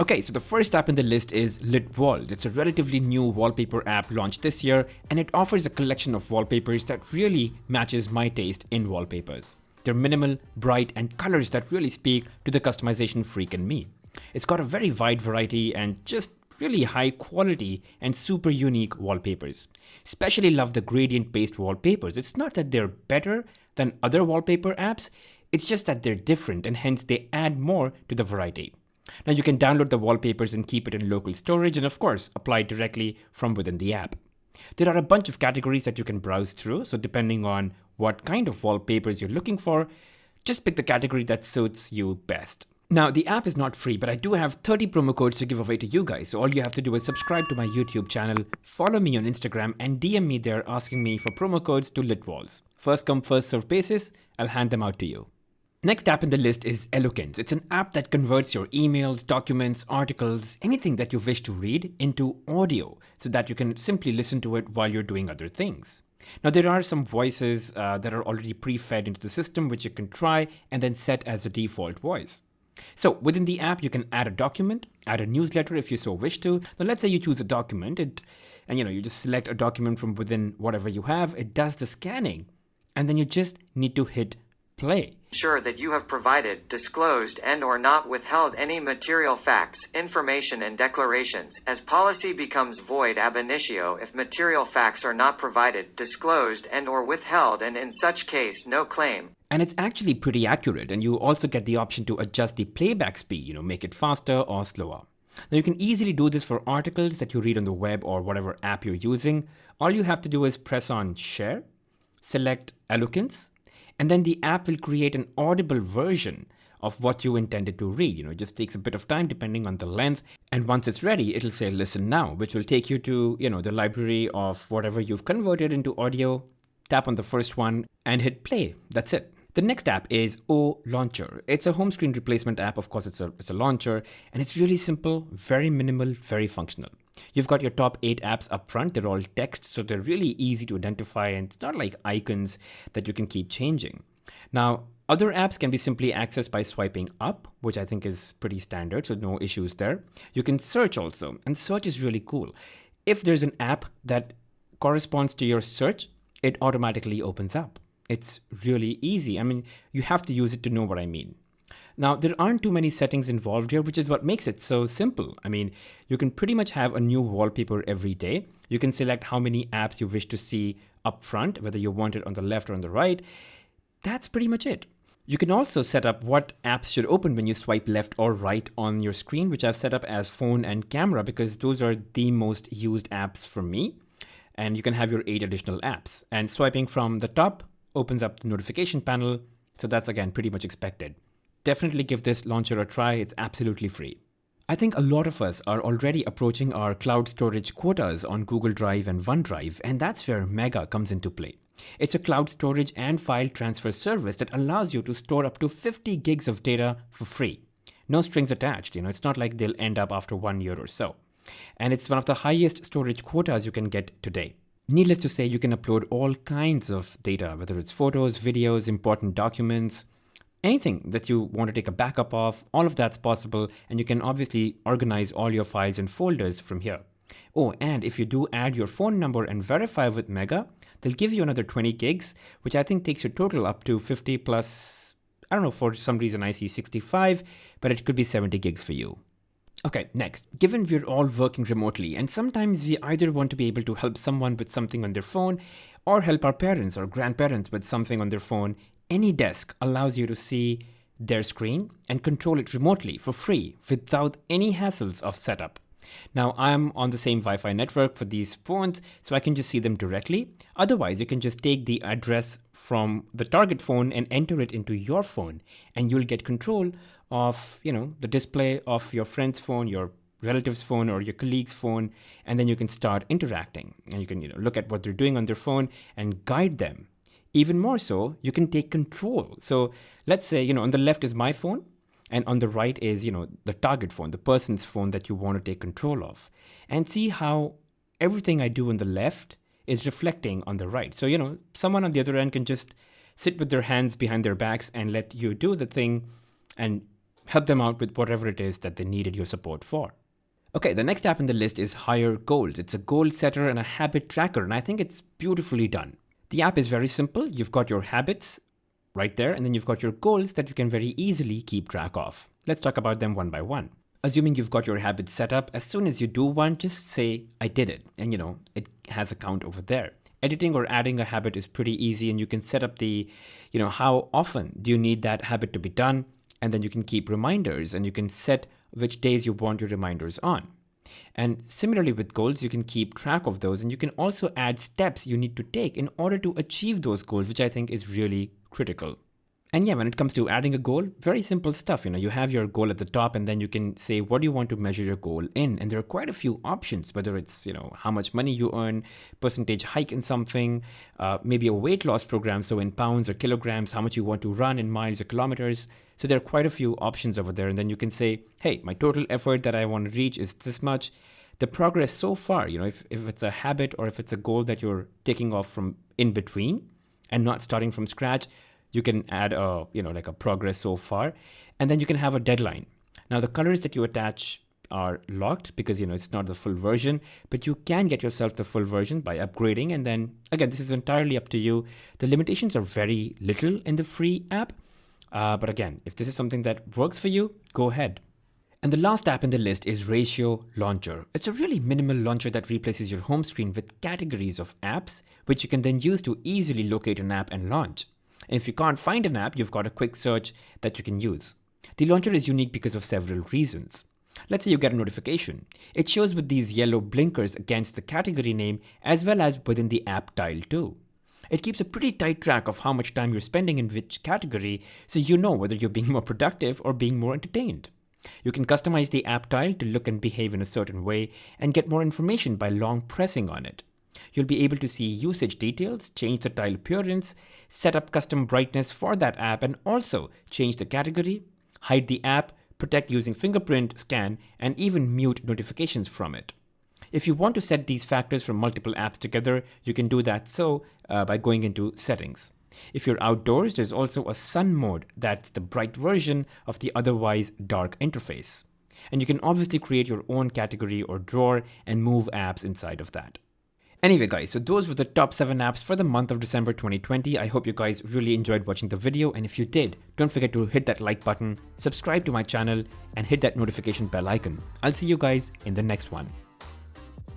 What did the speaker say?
Okay, so the first app in the list is Litwallz. It's a relatively new wallpaper app launched this year, and it offers a collection of wallpapers that really matches my taste in wallpapers. They're minimal, bright, and colors that really speak to the customization freak in me. It's got a very wide variety and just really high quality and super unique wallpapers. Especially love the gradient based wallpapers. It's not that they're better than other wallpaper apps, it's just that they're different and hence they add more to the variety. Now you can download the wallpapers and keep it in local storage and of course apply directly from within the app. There are a bunch of categories that you can browse through, so depending on what kind of wallpapers you're looking for, just pick the category that suits you best. Now the app is not free, but I do have 30 promo codes to give away to you guys, so all you have to do is subscribe to my YouTube channel, follow me on Instagram and DM me there asking me for promo codes to Litwallz. First come first serve basis, I'll hand them out to you. Next app in the list is Elocance. It's an app that converts your emails, documents, articles, anything that you wish to read into audio so that you can simply listen to it while you're doing other things. Now there are some voices that are already pre-fed into the system which you can try and then set as a default voice. So within the app you can add a document, add a newsletter if you so wish to. Now let's say you choose a document and you just select a document from within whatever you have. It does the scanning and then you just need to hit play. Ensure that you have provided, disclosed and or not withheld any material facts, information and declarations, as policy becomes void ab initio if material facts are not provided, disclosed and or withheld, and in such case no claim. And it's actually pretty accurate, and you also get the option to adjust the playback speed, make it faster or slower. Now you can easily do this for articles that you read on the web or whatever app you're using. All you have to do is press on share, select Elocance, and then the app will create an audible version of what you intended to read. It just takes a bit of time depending on the length. And once it's ready, it'll say listen now, which will take you to, the library of whatever you've converted into audio. Tap on the first one and hit play. That's it. The next app is Launcher. It's a home screen replacement app. Of course, it's a launcher, and it's really simple, very minimal, very functional. You've got your top 8 apps up front. They're all text, so they're really easy to identify, and it's not like icons that you can keep changing. Now, other apps can be simply accessed by swiping up, which I think is pretty standard, so no issues there. You can search also, and search is really cool. If there's an app that corresponds to your search, it automatically opens up. It's really easy. You have to use it to know what I mean. Now, there aren't too many settings involved here, which is what makes it so simple. You can pretty much have a new wallpaper every day. You can select how many apps you wish to see up front, whether you want it on the left or on the right. That's pretty much it. You can also set up what apps should open when you swipe left or right on your screen, which I've set up as phone and camera because those are the most used apps for me. And you can have your 8 additional apps. And swiping from the top opens up the notification panel. So that's again pretty much expected. Definitely give this launcher a try. It's absolutely free. I think a lot of us are already approaching our cloud storage quotas on Google Drive and OneDrive, and that's where Mega comes into play. It's a cloud storage and file transfer service that allows you to store up to 50 gigs of data for free. No strings attached. It's not like they'll end up after 1 year or so. And it's one of the highest storage quotas you can get today. Needless to say, you can upload all kinds of data, whether it's photos, videos, important documents, anything that you want to take a backup of. All of that's possible, and you can obviously organize all your files and folders from here. Oh, and if you do add your phone number and verify with Mega, they'll give you another 20 gigs, which I think takes your total up to 50 plus, I don't know, for some reason I see 65, but it could be 70 gigs for you. Okay, next, given we're all working remotely and sometimes we either want to be able to help someone with something on their phone or help our parents or grandparents with something on their phone, AnyDesk allows you to see their screen and control it remotely for free without any hassles of setup. Now, I'm on the same Wi-Fi network for these phones, so I can just see them directly. Otherwise, you can just take the address from the target phone and enter it into your phone, and you'll get control of, the display of your friend's phone, your relative's phone, or your colleague's phone, and then you can start interacting. And you can, look at what they're doing on their phone and guide them. Even more so, you can take control. So let's say, on the left is my phone, and on the right is, the target phone, the person's phone that you want to take control of. And see how everything I do on the left is reflecting on the right. So, someone on the other end can just sit with their hands behind their backs and let you do the thing and help them out with whatever it is that they needed your support for. Okay, the next app in the list is Higher Goals. It's a goal setter and a habit tracker, and I think it's beautifully done. The app is very simple. You've got your habits right there, and then you've got your goals that you can very easily keep track of. Let's talk about them one by one. Assuming you've got your habits set up, as soon as you do one, just say, I did it. And it has a count over there. Editing or adding a habit is pretty easy, and you can set up the, how often do you need that habit to be done? And then you can keep reminders, and you can set which days you want your reminders on. And similarly with goals, you can keep track of those, and you can also add steps you need to take in order to achieve those goals, which I think is really critical. And yeah, when it comes to adding a goal, very simple stuff. You have your goal at the top, and then you can say, what do you want to measure your goal in? And there are quite a few options, whether it's, how much money you earn, percentage hike in something, maybe a weight loss program. So in pounds or kilograms, how much you want to run in miles or kilometers. So there are quite a few options over there. And then you can say, hey, my total effort that I want to reach is this much. The progress so far, if it's a habit or if it's a goal that you're taking off from in between and not starting from scratch, you can add a progress so far, and then you can have a deadline. Now the colors that you attach are locked because it's not the full version, but you can get yourself the full version by upgrading. And then again, this is entirely up to you. The limitations are very little in the free app, but again, if this is something that works for you, go ahead. And the last app in the list is Ratio Launcher. It's a really minimal launcher that replaces your home screen with categories of apps, which you can then use to easily locate an app and launch. And if you can't find an app, you've got a quick search that you can use. The launcher is unique because of several reasons. Let's say you get a notification. It shows with these yellow blinkers against the category name as well as within the app tile too. It keeps a pretty tight track of how much time you're spending in which category, so you know whether you're being more productive or being more entertained. You can customize the app tile to look and behave in a certain way and get more information by long pressing on it. You'll be able to see usage details, change the tile appearance, set up custom brightness for that app, and also change the category, hide the app, protect using fingerprint scan, and even mute notifications from it. If you want to set these factors from multiple apps together, you can do that by going into settings. If you're outdoors, there's also a sun mode that's the bright version of the otherwise dark interface. And you can obviously create your own category or drawer and move apps inside of that. Anyway guys, so those were the top 7 apps for the month of December 2020. I hope you guys really enjoyed watching the video, and if you did, don't forget to hit that like button, subscribe to my channel, and hit that notification bell icon. I'll see you guys in the next one.